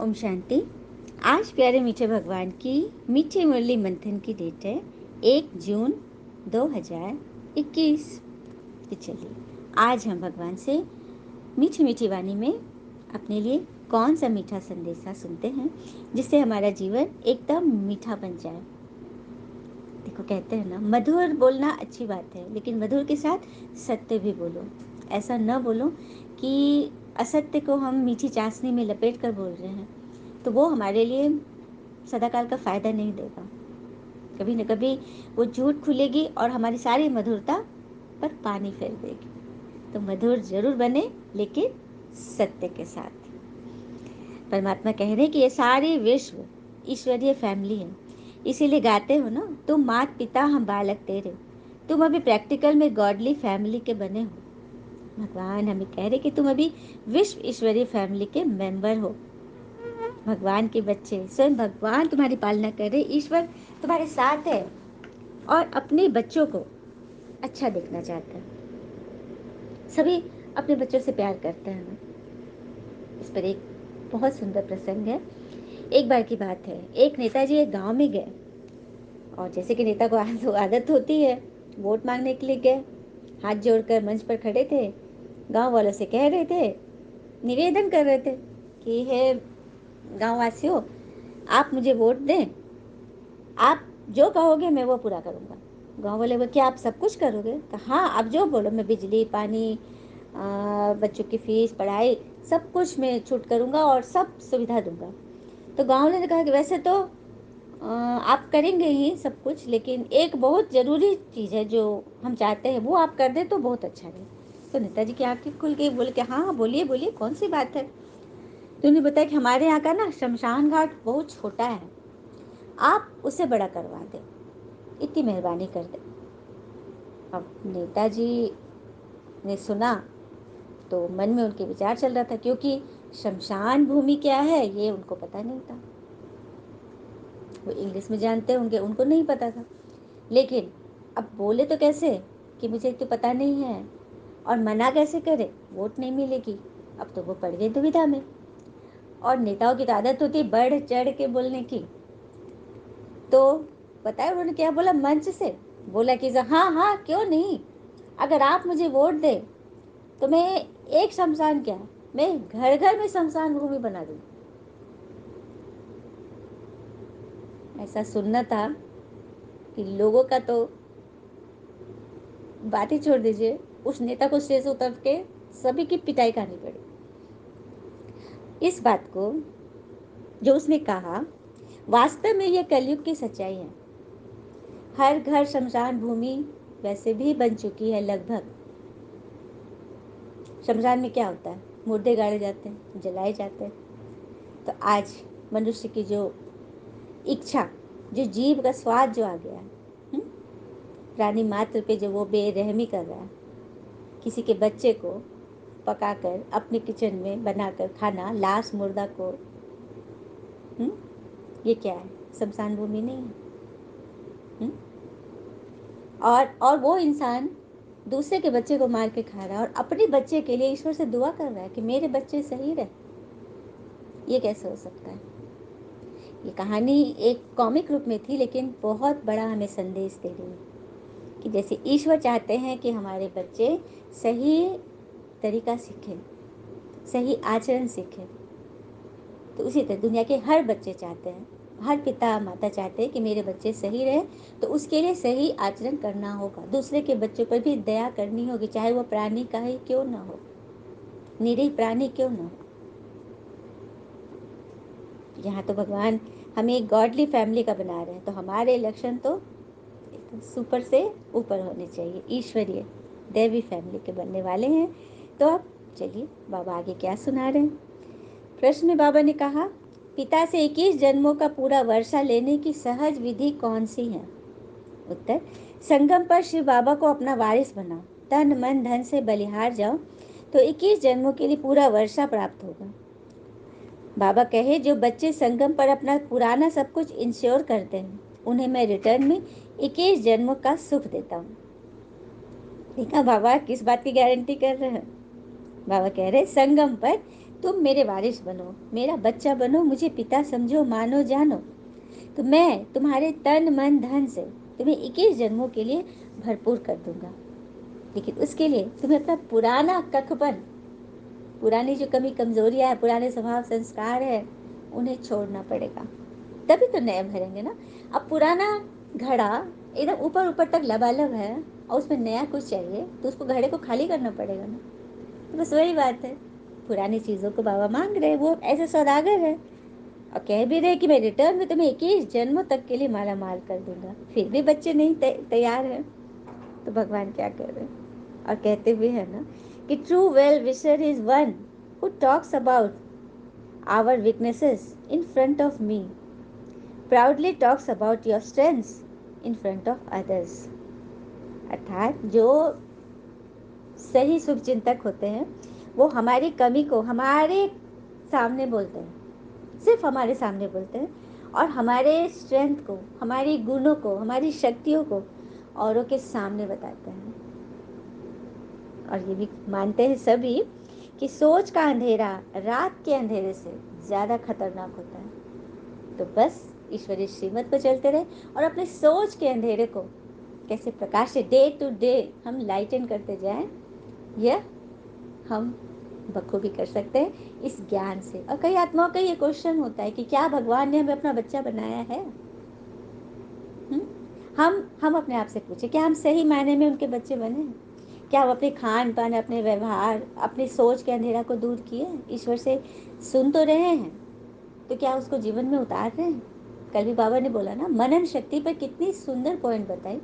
ओम शांति। आज प्यारे मीठे भगवान की मीठी मुरली मंथन की डेट है 1 जून 2021। तो चलिए आज हम भगवान से मीठी मीठी वाणी में अपने लिए कौन सा मीठा संदेशा सुनते हैं जिससे हमारा जीवन एकदम मीठा बन जाए। देखो कहते हैं ना, मधुर बोलना अच्छी बात है, लेकिन मधुर के साथ सत्य भी बोलो। ऐसा न बोलो कि असत्य को हम मीठी चाशनी में लपेट कर बोल रहे हैं, तो वो हमारे लिए सदाकाल का फ़ायदा नहीं देगा। कभी न कभी वो झूठ खुलेगी और हमारी सारी मधुरता पर पानी फेर देगी। तो मधुर जरूर बने, लेकिन सत्य के साथ। परमात्मा कह रहे हैं कि ये सारी विश्व ईश्वरीय फैमिली है, इसीलिए गाते हो ना, तुम मात पिता हम बालक तेरे। तुम अभी प्रैक्टिकल में गॉडली फैमिली के बने हो। भगवान हमें कह रहे कि तुम अभी विश्व ईश्वरीय फैमिली के मेंबर हो। भगवान के बच्चे, स्वयं भगवान तुम्हारी पालना कर रहे, ईश्वर तुम्हारे साथ है और अपने बच्चों को अच्छा देखना चाहता है। सभी अपने बच्चों से प्यार करते हैं। इस पर एक बहुत सुंदर प्रसंग है। एक बार की बात है, एक नेताजी एक गांव में गए और जैसे कि नेता को आदत होती है, वोट मांगने के लिए गए। हाथ जोड़कर मंच पर खड़े थे, गांव वालों से कह रहे थे, निवेदन कर रहे थे कि हे गांव वासियों, आप मुझे वोट दें, आप जो कहोगे मैं वो पूरा करूँगा। गांव वाले बोले, क्या आप सब कुछ करोगे? तो हाँ, आप जो बोलो, मैं बिजली पानी, बच्चों की फीस पढ़ाई सब कुछ मैं छूट करूँगा और सब सुविधा दूंगा। तो गांव वाले ने कहा कि वैसे तो आप करेंगे ही सब कुछ, लेकिन एक बहुत ज़रूरी चीज़ है जो हम चाहते हैं, वो आप कर दें तो बहुत अच्छा रहे। तो नेताजी की आंखें खुल गई, बोले कि हाँ हाँ बोलिए बोलिए, कौन सी बात है। तो उन्होंने बताया कि हमारे यहाँ का ना शमशान घाट बहुत छोटा है, आप उसे बड़ा करवा दें, इतनी मेहरबानी कर दें। अब नेताजी ने सुना तो मन में उनके विचार चल रहा था, क्योंकि शमशान भूमि क्या है ये उनको पता नहीं था। वो इंग्लिश में जानते होंगे, उनको नहीं पता था। लेकिन अब बोले तो कैसे कि मुझे तो पता नहीं है, और मना कैसे करे, वोट नहीं मिलेगी। अब तो वो पड़ गए दुविधा में। और नेताओं की तो आदत होती है बढ़ चढ़ के बोलने की। तो पता है उन्होंने क्या बोला? मंच से बोला कि हाँ हाँ क्यों नहीं, अगर आप मुझे वोट दे तो मैं एक शमशान क्या, मैं घर घर में शमशान भूमि बना दूँ। ऐसा सुनना था कि लोगों का तो बात ही छोड़ दीजिए, उस नेता को स्टेज से उतर के सभी की पिटाई करनी पड़ी। इस बात को जो उसने कहा, वास्तव में यह कलयुग की सच्चाई है। हर घर शमशान भूमि वैसे भी बन चुकी है लगभग। शमशान में क्या होता है? मुर्दे गाड़े जाते हैं, जलाए जाते हैं। तो आज मनुष्य की जो इच्छा, जो जीव का स्वाद जो आ गया है, प्राणी मात्र पे जो वो बेरहमी कर रहा है, किसी के बच्चे को पकाकर अपने किचन में बनाकर खाना, लाश मुर्दा को, ये क्या है? शमशान भूमि नहीं है। और वो इंसान दूसरे के बच्चे को मार के खा रहा है और अपने बच्चे के लिए ईश्वर से दुआ कर रहा है कि मेरे बच्चे सही रहे। ये कैसे हो सकता है? ये कहानी एक कॉमिक रूप में थी, लेकिन बहुत बड़ा हमें संदेश दे रही है कि जैसे ईश्वर चाहते हैं कि हमारे बच्चे सही तरीका सीखें, सही आचरण सीखें, तो उसी तरह दुनिया के हर बच्चे चाहते हैं, हर पिता माता चाहते हैं कि मेरे बच्चे सही रहे। तो उसके लिए सही आचरण करना होगा, दूसरे के बच्चों पर भी दया करनी होगी, चाहे वो प्राणी का ही क्यों ना हो, निरीह प्राणी क्यों ना हो। यहाँ तो भगवान हमें एक गॉडली फैमिली का बना रहे हैं, तो हमारे लक्षण तो सुपर से ऊपर होने चाहिए, ईश्वरीय देवी फैमिली के बनने वाले हैं। तो अब चलिए बाबा आगे क्या सुना रहे हैं। प्रश्न में बाबा ने कहा, पिता से 21 जन्मों का पूरा वर्षा लेने की सहज विधि कौन सी है? उत्तर, संगम पर शिव बाबा को अपना वारिस बनाओ, तन मन धन से बलिहार जाओ, तो 21 जन्मों के लिए पूरा वर्षा प्राप्त होगा। बाबा कहे, जो बच्चे संगम पर अपना पुराना सब कुछ इंश्योर करते हैं, उन्हें मैं रिटर्न में 21 जन्मों का सुख देता हूँ। देखा बाबा किस बात की गारंटी कर रहे हैं? बाबा कह रहे, संगम पर तुम मेरे वारिस बनो, मेरा बच्चा बनो, मुझे पिता समझो, मानो जानो, तो मैं तुम्हारे तन मन धन से तुम्हें 21 जन्मों के लिए भरपूर कर दूंगा। लेकिन उसके लिए तुम्हें अपना पुराना कखपन, पुरानी जो कमी कमजोरियां है, पुराने स्वभाव संस्कार है, उन्हें छोड़ना पड़ेगा, तभी तो नए भरेंगे ना। अब पुराना घड़ा एकदम ऊपर ऊपर तक लबालब है और उसमें नया कुछ चाहिए, तो उसको घड़े को खाली करना पड़ेगा ना। तो बस वही बात है, पुरानी चीज़ों को बाबा मांग रहे, वो ऐसे सौदागर है और कह भी रहे कि मैं रिटर्न में तुम्हें 21 जन्मों तक के लिए माला माल कर दूंगा, फिर भी बच्चे नहीं तैयार हैं। तो भगवान क्या कर रहे हैं, और कहते भी है ना कि true well wisher is one who talks about our weaknesses in front of me, proudly talks about your strengths in front of others. अर्थात जो सही शुभ चिंतक होते हैं वो हमारी कमी को हमारे सामने बोलते हैं, सिर्फ हमारे सामने बोलते हैं, और हमारे स्ट्रेंथ को, हमारी गुणों को, हमारी शक्तियों को औरों के सामने बताते हैं। और ये भी मानते हैं सभी कि सोच का अंधेरा रात के अंधेरे से ज़्यादा खतरनाक होता है। तो बस ईश्वरीय श्रीमत पर चलते रहे और अपने सोच के अंधेरे को कैसे प्रकाश से डे टू डे हम लाइटन करते जाएं, यह हम बखूबी कर सकते हैं इस ज्ञान से। और कई आत्माओं का ये क्वेश्चन होता है कि क्या भगवान ने हमें अपना बच्चा बनाया है? हुँ? हम अपने आप से पूछे, क्या हम सही मायने में उनके बच्चे बने हैं? क्या हम अपने खान पान, अपने व्यवहार, अपनी सोच के अंधेरा को दूर किए, ईश्वर से सुन तो रहे हैं, तो क्या उसको जीवन में उतार रहे हैं? कल भी बाबा ने बोला ना, मनन शक्ति पर कितनी सुंदर पॉइंट बताई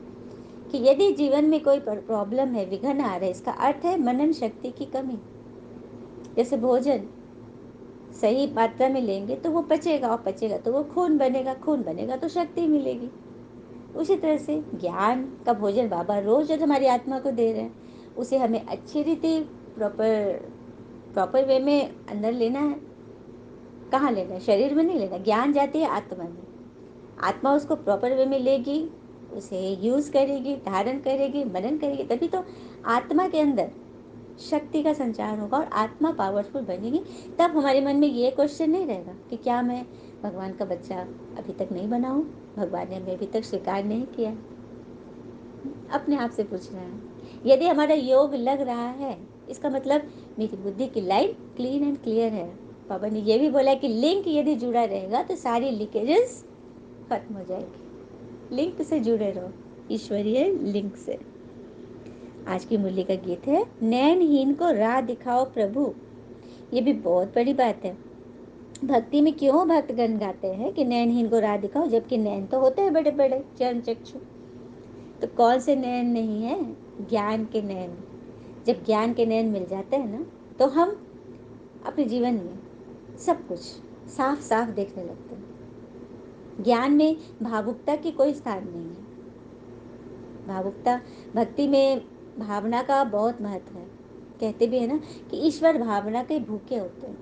कि यदि जीवन में कोई प्रॉब्लम है, विघ्न आ रहा है, इसका अर्थ है मनन शक्ति की कमी। जैसे भोजन सही मात्रा में लेंगे तो वो पचेगा, और पचेगा तो वो खून बनेगा, खून बनेगा तो शक्ति मिलेगी। उसी तरह से ज्ञान का भोजन बाबा रोज जो हमारी आत्मा को दे रहे हैं, उसे हमें अच्छी रीति प्रॉपर वे में अंदर लेना है। कहाँ लेना है? शरीर में नहीं लेना, ज्ञान जाती है आत्मा में, आत्मा उसको प्रॉपर वे में लेगी, उसे यूज़ करेगी, धारण करेगी, मनन करेगी, तभी तो आत्मा के अंदर शक्ति का संचार होगा और आत्मा पावरफुल बनेगी। तब हमारे मन में ये क्वेश्चन नहीं रहेगा कि क्या मैं भगवान का बच्चा अभी तक नहीं बना हूँ, भगवान ने हमें अभी तक स्वीकार नहीं किया। अपने आप से पूछना है। यदि हमारा योग लग रहा है, इसका मतलब मेरी बुद्धि की लाइन क्लीन एंड क्लियर है। बाबा ने ये भी बोला कि लिंक यदि जुड़ा रहेगा तो सारी लीकेजेस खत्म हो जाएगी। लिंक से जुड़े रहो, ईश्वरीय लिंक से। आज की मुरली का गीत है, नैनहीन को राह दिखाओ प्रभु। ये भी बहुत बड़ी बात है। भक्ति में क्यों भक्तगण गाते हैं कि नैनहीन को राह दिखाओ, जबकि नैन तो होते हैं बड़े बड़े चरण चक्षु। तो कौन से नैन नहीं है? ज्ञान के नैन। जब ज्ञान के नैन मिल जाते हैं ना, तो हम अपने जीवन में सब कुछ साफ साफ देखने लगते हैं। ज्ञान में भावुकता की कोई स्थान नहीं है। भावुकता, भक्ति में भावना का बहुत महत्व है। कहते भी है ना कि ईश्वर भावना के भूखे होते हैं,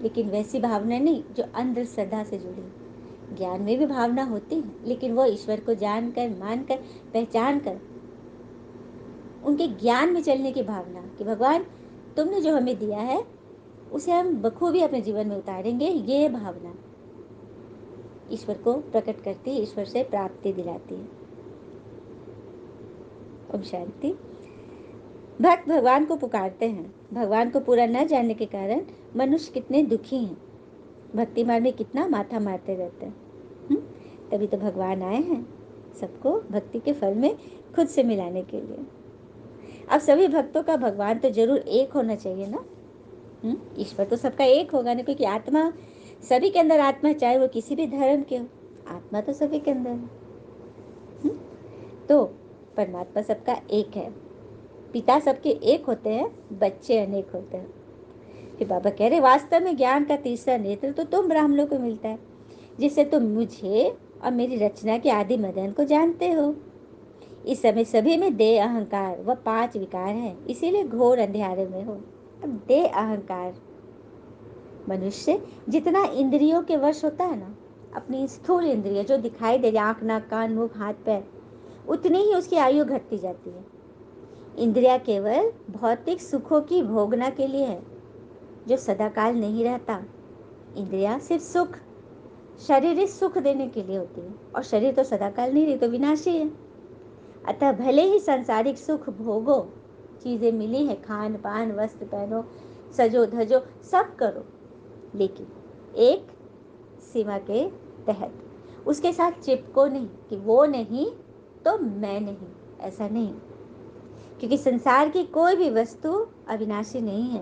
लेकिन वैसी भावना नहीं जो अंधश्रद्धा से जुड़ी। ज्ञान में भी भावना होती है, लेकिन वो ईश्वर को जानकर, मानकर, पहचान कर उनके ज्ञान में चलने की भावना कि भगवान तुमने जो हमें दिया है उसे हम बखूबी अपने जीवन में उतारेंगे, ये भावना ईश्वर को प्रकट करती है, ईश्वर से प्राप्ति दिलाती है। ओम शांति। भक्त भगवान को पुकारते हैं। भगवान को पूरा न जानने के कारण मनुष्य कितने दुखी हैं, भक्ति मार्ग में कितना माथा मारते रहते हैं। तभी तो भगवान आए हैं सबको भक्ति के फल में खुद से मिलाने के लिए। अब सभी भक्तों का भगवान तो जरूर एक होना चाहिए ना। ईश्वर तो सबका एक होगा ना, क्योंकि आत्मा सभी के अंदर आत्मा है, चाहे वो किसी भी धर्म के हो, आत्मा तो सभी के अंदर है। तो परमात्मा सबका एक है। पिता सबके एक होते हैं, बच्चे अनेक होते हैं। फिर बाबा कह रहे वास्तव में ज्ञान का तीसरा नेत्र तो तुम ब्राह्मणों को मिलता है, जिससे तुम मुझे और मेरी रचना के आदि मदन को जानते हो। इस समय सभी में देह अहंकार व 5 विकार है, इसीलिए घोर अंधेरे में हो। अब देह अहंकार, मनुष्य जितना इंद्रियों के वश होता है ना, अपनी स्थूल इंद्रिय जो दिखाई दे रही, आँख नाक कान मुख हाथ पैर, उतनी ही उसकी आयु घटती जाती है। इंद्रिया केवल भौतिक सुखों की भोगना के लिए है, जो सदाकाल नहीं रहता। इंद्रियां सिर्फ सुख, शारीरिक सुख देने के लिए होती है, और शरीर तो सदाकाल नहीं रही, तो विनाशी है। अतः भले ही सांसारिक सुख भोगो, चीजें मिली है, खान पान वस्त्र पहनो, सजो धजो, सब करो, लेकिन एक सीमा के तहत। उसके साथ चिपको नहीं कि वो नहीं तो मैं नहीं, ऐसा नहीं। क्योंकि संसार की कोई भी वस्तु अविनाशी नहीं है।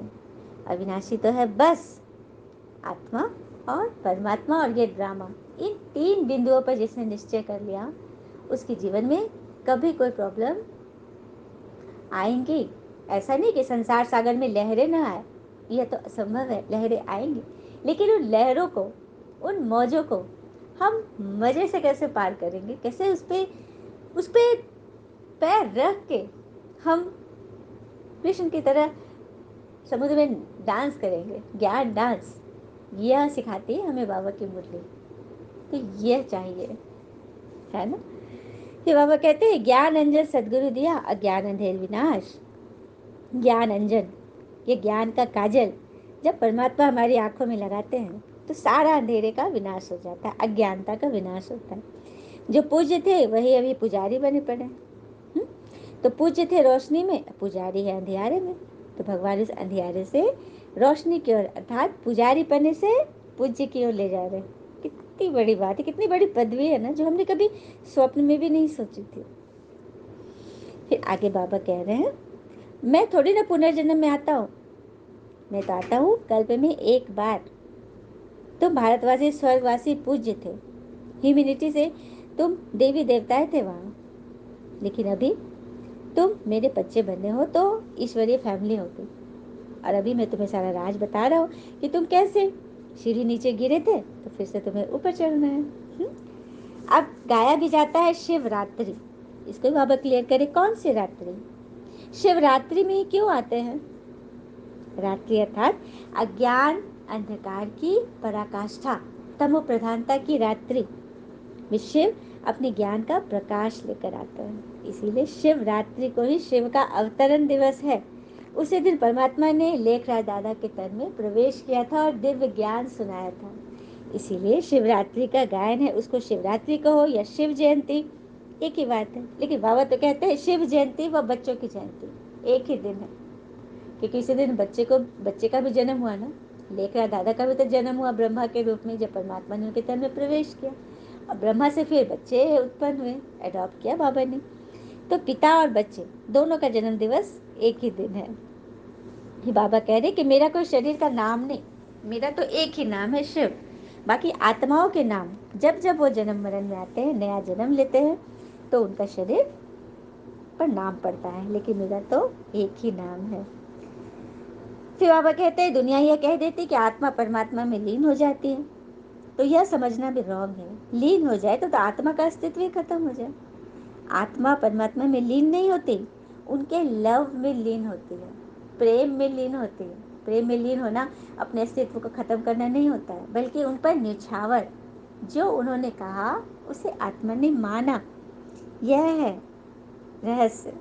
अविनाशी तो है बस आत्मा और परमात्मा। और ये ड्रामा, इन तीन बिंदुओं पर जिसने निश्चय कर लिया, उसके जीवन में कभी कोई प्रॉब्लम आएंगी। ऐसा नहीं कि संसार सागर में लहरें ना आए, यह तो असंभव है, लहरें आएंगी, लेकिन उन लहरों को, उन मौजों को हम मजे से कैसे पार करेंगे, कैसे उस पे पैर रख के हम कृष्ण की तरह समुद्र में डांस करेंगे, ज्ञान डांस। यह सिखाती है हमें बाबा की मुरली। तो यह चाहिए, है ना। फिर बाबा कहते हैं, ज्ञान अंजन सदगुरु दिया, अज्ञान अंधेर विनाश। ज्ञान अंजन, ये ज्ञान का काजल जब परमात्मा हमारी आंखों में लगाते हैं तो सारा अंधेरे का विनाश हो जाता है, अज्ञानता का विनाश होता है। जो पूज्य थे वही अभी पुजारी बने पड़े। तो पूज्य थे रोशनी में, पुजारी है अंधियारे में। तो भगवान इस अंधियारे से रोशनी की ओर, अर्थात पुजारी पने से पूज्य की ओर ले जा रहे हैं। कितनी बड़ी बात है, कितनी बड़ी पदवी है ना, जो हमने कभी स्वप्न में भी नहीं सोची थी। फिर आगे बाबा कह रहे हैं, मैं थोड़ी ना पुनर्जन्म में आता हूँ, मैं तो आता हूँ कल्प में एक बार। तुम भारतवासी स्वर्गवासी पूज्य थे, ह्यूमैनिटी से तुम देवी देवताएं थे वहाँ, लेकिन अभी तुम मेरे बच्चे बने हो तो ईश्वरीय फैमिली हो तुम। और अभी मैं तुम्हें सारा राज बता रहा हूँ कि तुम कैसे सीढ़ी नीचे गिरे थे तो फिर से तुम्हें ऊपर चढ़ना है। अब गाया भी जाता है शिवरात्रि। इसको बाबा क्लियर करे, कौन सी रात्रि? शिवरात्रि में ही क्यों आते हैं? रात्रि अर्थात अज्ञान अंधकार की पराकाष्ठा, तमो प्रधानता की रात्रि में शिव अपने ज्ञान का प्रकाश लेकर आता है। इसीलिए शिवरात्रि को ही शिव का अवतरण दिवस है। उसी दिन परमात्मा ने लेखराज दादा के तन में प्रवेश किया था और दिव्य ज्ञान सुनाया था। इसीलिए शिवरात्रि का गायन है, उसको शिवरात्रि कहो या शिव जयंती, एक ही बात है। लेकिन बाबा तो कहते हैं शिव जयंती व बच्चों की जयंती एक ही दिन है, क्योंकि इसी दिन बच्चे का भी जन्म हुआ ना। लेखराज दादा का भी तो जन्म हुआ ब्रह्मा के रूप में, जब परमात्मा ने उनके तन में प्रवेश किया। और ब्रह्मा से फिर बच्चे उत्पन्न हुए, अडॉप्ट किया बाबा ने। तो पिता और बच्चे दोनों का जन्म दिवस एक ही दिन है। ये बाबा कह रहे कि मेरा कोई शरीर का नाम नहीं, मेरा तो एक ही नाम है शिव। बाकी आत्माओं के नाम जब जब वो जन्म मरण में आते हैं, नया जन्म लेते हैं, तो उनका शरीर पर नाम पड़ता है, लेकिन मेरा तो एक ही नाम है। फिर बाबा कहते हैं, दुनिया यह कह देती कि आत्मा परमात्मा में लीन हो जाती है, तो यह समझना भी रॉन्ग है। लीन हो जाए तो आत्मा का अस्तित्व ही खत्म हो जाए। आत्मा परमात्मा में लीन नहीं होती, उनके लव में लीन होती है, प्रेम में लीन होती है। प्रेम में लीन होना अपने अस्तित्व को खत्म करना नहीं होता है, बल्कि उन पर निछावर, जो उन्होंने कहा उसे आत्मा ने माना, यह है रहस्य।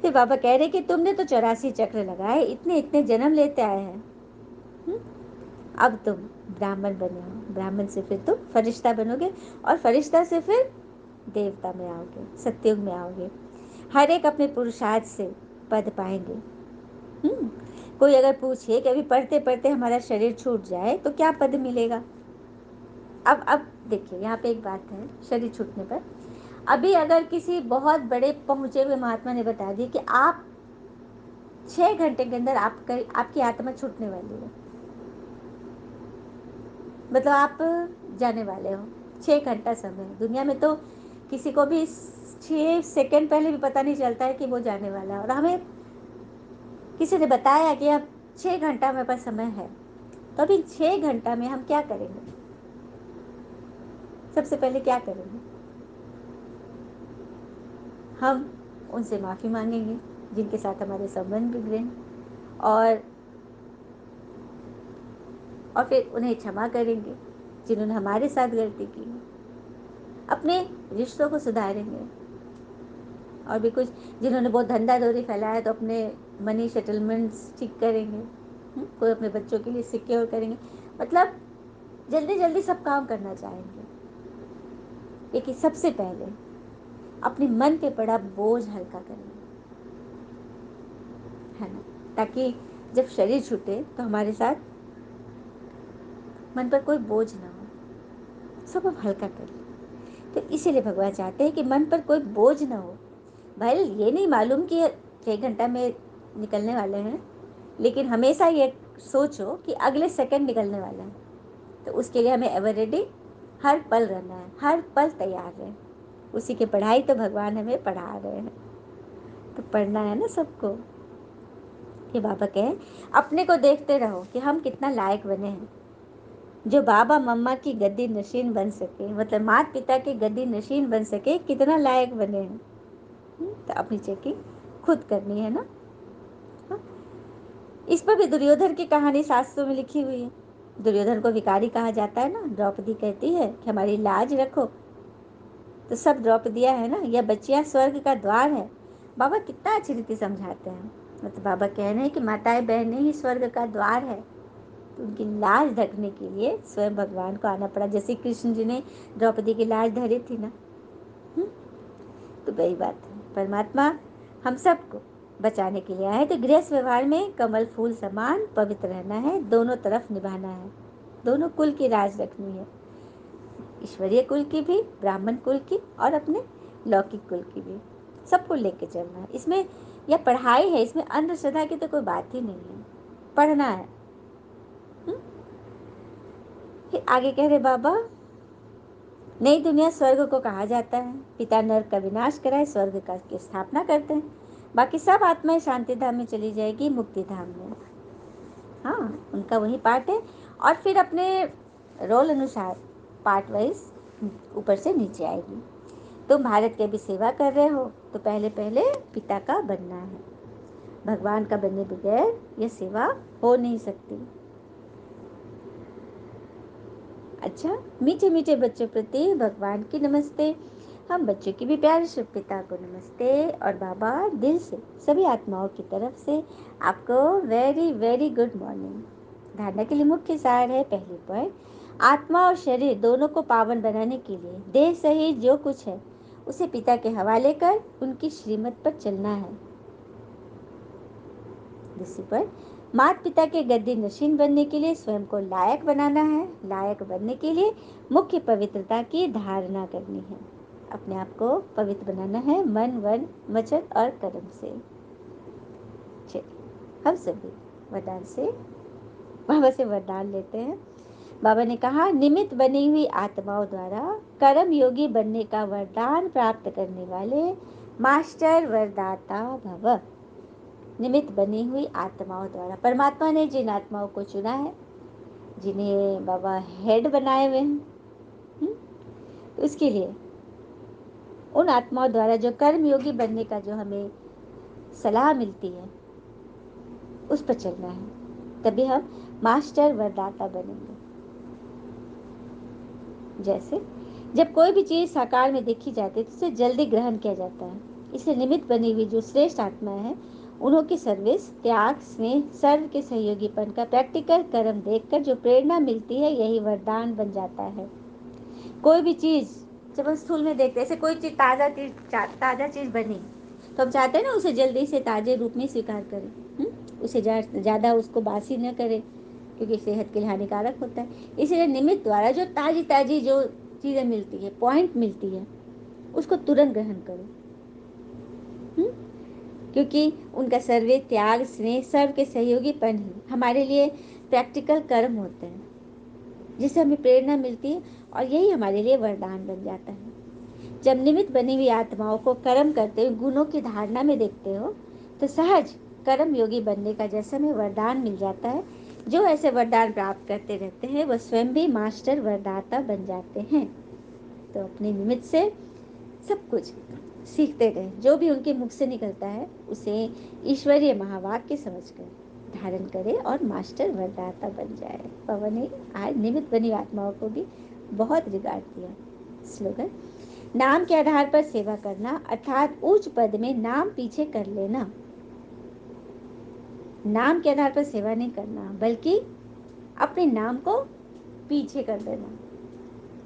फिर बाबा कह रहे कि तुमने तो 84 चक्र लगाए, इतने इतने जन्म लेते आए हैं, अब तुम ब्राह्मण बने हो, ब्राह्मण से फिर तुम फरिश्ता बनोगे, और फरिश्ता से फिर देवता में आओगे, सत्युग में आओगे। हर एक अपने पुरुषार्थ से पद पाएंगे। कोई अगर पूछे कि अभी पढ़ते पढ़ते हमारा शरीर छूट जाए तो क्या पद मिलेगा? अब देखिए, यहाँ पे एक बात है, शरीर छूटने पर अभी अगर किसी बहुत बड़े पहुंचे हुए महात्मा ने बता दी कि आप 6 घंटे के अंदर आपकी आत्मा छूटने वाली है, मतलब आप जाने वाले हो, 6 घंटा समय। दुनिया में तो किसी को भी 6 सेकंड पहले भी पता नहीं चलता है कि वो जाने वाला है, और हमें किसी ने बताया कि अब 6 घंटा हमारे पास समय है। तो अभी 6 घंटा में हम क्या करेंगे? सबसे पहले क्या करेंगे? हम उनसे माफ़ी मांगेंगे जिनके साथ हमारे संबंध बिगड़े, और और फिर उन्हें क्षमा करेंगे जिन्होंने हमारे साथ गलती की, अपने रिश्तों को सुधारेंगे। और भी कुछ जिन्होंने बहुत धंधा दौरी फैलाया तो अपने मनी सेटलमेंट्स ठीक करेंगे। कोई अपने बच्चों के लिए सिक्योर करेंगे, मतलब जल्दी जल्दी सब काम करना चाहेंगे। लेकिन सबसे पहले अपने मन पे पड़ा बोझ हल्का करेंगे, है ना, ताकि जब शरीर छूटे तो हमारे साथ मन पर कोई बोझ ना हो, सब हम हल्का करें। तो इसीलिए भगवान चाहते हैं कि मन पर कोई बोझ ना हो। भाई ये नहीं मालूम कि 6 घंटा में निकलने वाले हैं, लेकिन हमेशा ये सोचो कि अगले सेकंड निकलने वाला है। तो उसके लिए हमें एवर रेडी, हर पल रहना है, हर पल तैयार रहे। उसी की पढ़ाई तो भगवान हमें पढ़ा रहे हैं, तो पढ़ना है ना सबको। ये बाबा कहें अपने को देखते रहो कि हम कितना लायक बने हैं, जो बाबा मम्मा की गद्दी नशीन बन सके, मतलब माता पिता की गद्दी नशीन बन सके, कितना लायक बने हैं। तो अपनी चेकिंग खुद करनी है ना। हाँ? इस पर भी दुर्योधन की कहानी शास्त्रों में लिखी हुई है। दुर्योधन को भिखारी कहा जाता है ना। द्रौपदी कहती है कि हमारी लाज रखो, तो सब द्रौपदियाँ है ना, यह बच्चियाँ स्वर्ग का द्वार है। बाबा कितना अच्छी रीति समझाते हैं। मतलब बाबा कह रहे हैं कि माताएं बहनें ही स्वर्ग का द्वार है। तो उनकी लाज ढकने के लिए स्वयं भगवान को आना पड़ा, जैसे कृष्ण जी ने द्रौपदी की लाज धरी थी ना। तो वही बात है, परमात्मा हम सबको बचाने के लिए आए। तो गृहस्थ व्यवहार में कमल फूल समान पवित्र रहना है, दोनों तरफ निभाना है, दोनों कुल की राज रखनी है, ईश्वरीय कुल की भी, ब्राह्मण कुल की, और अपने लौकिक कुल की भी, सबको लेके चलना है। इसमें यह पढ़ाई है, इसमें अंधश्रद्धा की तो कोई बात ही नहीं है, पढ़ना है। फिर आगे कह रहे बाबा, नई दुनिया स्वर्ग को कहा जाता है। पिता नरक का विनाश कराए, स्वर्ग का की स्थापना करते हैं। बाकी सब आत्माएं शांति धाम में चली जाएगी, मुक्ति धाम में। हाँ, उनका वही पार्ट है। और फिर अपने रोल अनुसार पार्ट वाइज ऊपर से नीचे आएगी। तुम भारत के भी सेवा कर रहे हो, तो पहले पहले पिता का बनना है। भगवान का बनने बगैर यह सेवा हो नहीं सकती। अच्छा, मीठे मीठे बच्चों प्रति भगवान की नमस्ते। हम बच्चों की भी प्यारे से पिता को नमस्ते। और बाबा दिल से सभी आत्माओं की तरफ से आपको वेरी वेरी गुड मॉर्निंग। धारणा के लिए मुख्य सार है, पहली पॉइंट, आत्मा और शरीर दोनों को पावन बनाने के लिए देह सहित जो कुछ है उसे पिता के हवाले कर उनकी श्रीमत पर चलना है। दूसरी पॉइंट, माता पिता के गद्दी नशीन बनने के लिए स्वयं को लायक बनाना है। लायक बनने के लिए मुख्य पवित्रता की धारणा करनी है। अपने आप को पवित्र बनाना है, मन वन वचन और कर्म से। चलिए हम सभी वरदान से बाबा से वरदान लेते हैं। बाबा ने कहा, निमित्त बनी हुई आत्माओं द्वारा कर्म योगी बनने का वरदान प्राप्त करने वाले मास्टर वरदाता भव। निमित्त बनी हुई आत्माओं द्वारा, परमात्मा ने जिन आत्माओं को चुना है, जिन्हें बाबा हेड बनाए हुए हैं, तो उसके लिए उन आत्माओं द्वारा जो कर्म योगी बनने का जो हमें सलाह मिलती है उस पर चलना है, तभी हम मास्टर वरदाता बनेंगे। जैसे जब कोई भी चीज़ साकार में देखी जाती है तो उसे जल्दी ग्रहण किया जाता है। इसलिए निमित्त बनी हुई जो श्रेष्ठ आत्माएं हैं, उन्हों की सर्विस, त्याग, स्नेह, सर्व के सहयोगीपन का प्रैक्टिकल कर्म देखकर जो प्रेरणा मिलती है, यही वरदान बन जाता है। कोई भी चीज़ जब हम स्थूल में देखते हैं, ऐसे कोई चीज़ ताज़ा चीज़ बनी तो हम चाहते हैं ना उसे जल्दी से ताज़े रूप में स्वीकार करें, उसे ज़्यादा उसको बासी न करें, क्योंकि सेहत के लिए हानिकारक होता है। इसलिए निमित्त द्वारा जो ताज़ी ताज़ी जो चीज़ें मिलती है, पॉइंट मिलती है, उसको तुरंत ग्रहण करो, क्योंकि उनका सर्वे, त्याग, स्नेह, सर्व के सहयोगीपन ही हमारे लिए प्रैक्टिकल कर्म होते हैं, जिससे हमें प्रेरणा मिलती है, और यही हमारे लिए वरदान बन जाता है। जब निमित्त बनी हुई आत्माओं को कर्म करते हुए गुणों की धारणा में देखते हो, तो सहज कर्म योगी बनने का जैसे हमें वरदान मिल जाता है। जो ऐसे वरदान प्राप्त करते रहते हैं, वह स्वयं भी मास्टर वरदाता बन जाते हैं। तो अपने निमित्त से सब कुछ सीखते गए, जो भी उनके मुख से निकलता है उसे ईश्वरीय महावाक्य समझकर धारण करे और मास्टर वरदाता बन जाए। पवन ने आज निमित्त बनी आत्माओं को भी बहुत रिगार्ड दिया। स्लोगन, नाम के आधार पर सेवा करना, अर्थात उच्च पद में नाम पीछे कर लेना। नाम के आधार पर सेवा नहीं करना, बल्कि अपने नाम को पीछे कर देना।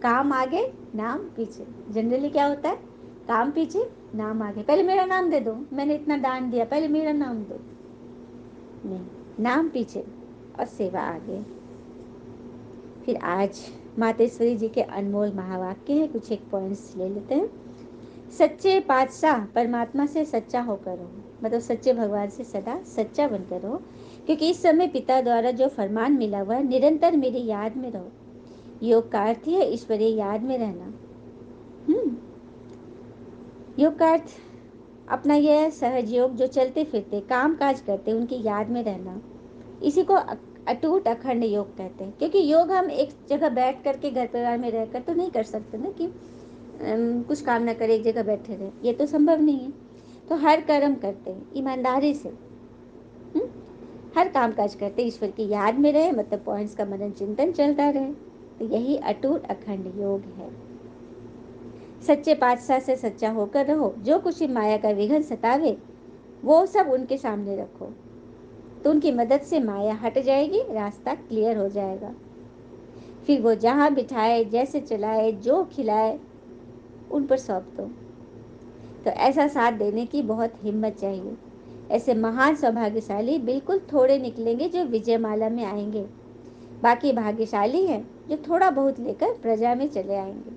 काम आगे, नाम पीछे। जनरली क्या होता है, काम पीछे, नाम आगे। पहले मेरा नाम दे दो, मैंने इतना दान दिया, पहले मेरा नाम दो। नहीं, नाम पीछे और सेवा आगे। फिर आज मातेश्वरी जी के अनमोल महावाक्य हैं, कुछ एक पॉइंट्स ले लेते हैं। सच्चे पातशाह परमात्मा से सच्चा होकर रहो, मतलब सच्चे भगवान से सदा सच्चा बनकर रहो, क्योंकि इस समय पिता द्वारा जो फरमान मिला हुआ है, निरंतर मेरी याद में रहो। योग का अर्थ है ईश्वरीय याद में रहना। योग का अर्थ अपना यह सहज योग, जो चलते फिरते काम काज करते उनकी याद में रहना, इसी को अटूट अखंड योग कहते हैं। क्योंकि योग हम एक जगह बैठ करके घर परिवार में रहकर तो नहीं कर सकते ना, कि कुछ काम ना करे एक जगह बैठे रहे, ये तो संभव नहीं है। तो हर कर्म करते हैं ईमानदारी से, हर काम काज करते ईश्वर की याद में रहे, मतलब पॉइंट्स का मनन चिंतन चलता रहे, तो यही अटूट अखंड योग है। सच्चे पातशाह से सच्चा होकर रहो, जो कुछ माया का विघन सतावे वो सब उनके सामने रखो, तो उनकी मदद से माया हट जाएगी, रास्ता क्लियर हो जाएगा। फिर वो जहाँ बिठाए, जैसे चलाए, जो खिलाए, उन पर सौंप दो। तो ऐसा साथ देने की बहुत हिम्मत चाहिए। ऐसे महान सौभाग्यशाली बिल्कुल थोड़े निकलेंगे जो विजयमाला में आएंगे, बाकी भाग्यशाली हैं जो थोड़ा बहुत लेकर प्रजा में चले आएंगे।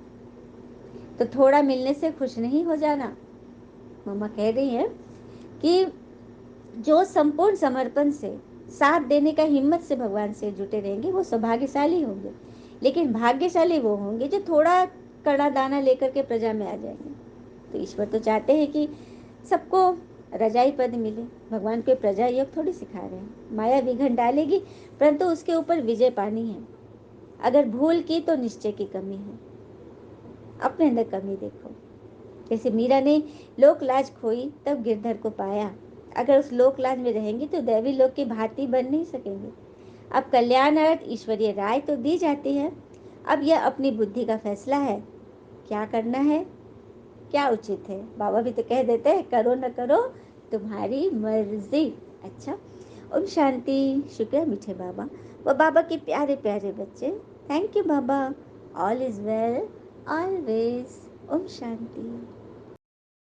तो थोड़ा मिलने से खुश नहीं हो जाना। मम्मा कह रही हैं कि जो संपूर्ण समर्पण से, साथ देने का हिम्मत से भगवान से जुटे रहेंगे वो सौभाग्यशाली होंगे, लेकिन भाग्यशाली वो होंगे जो थोड़ा कड़ा दाना लेकर के प्रजा में आ जाएंगे। तो ईश्वर तो चाहते हैं कि सबको रजाई पद मिले। भगवान कोई प्रजा योग थोड़ी सिखा रहे हैं। माया विघन डालेगी, परंतु उसके ऊपर विजय पानी है। अगर भूल की तो निश्चय की कमी है, अपने अंदर कमी देखो। जैसे मीरा ने लोक लाज खोई तब गिरधर को पाया, अगर उस लोक लाज में रहेंगे तो दैवी लोक की भांति बन नहीं सकेंगे। अब कल्याण अर्थ ईश्वरीय राय तो दी जाती है, अब यह अपनी बुद्धि का फैसला है, क्या करना है, क्या उचित है। बाबा भी तो कह देते हैं, करो न करो तुम्हारी मर्जी। अच्छा, ओम शांति। शुक्र मीठे बाबा, वो बाबा के प्यारे प्यारे बच्चे। थैंक यू बाबा। All is well always. ओम शांति।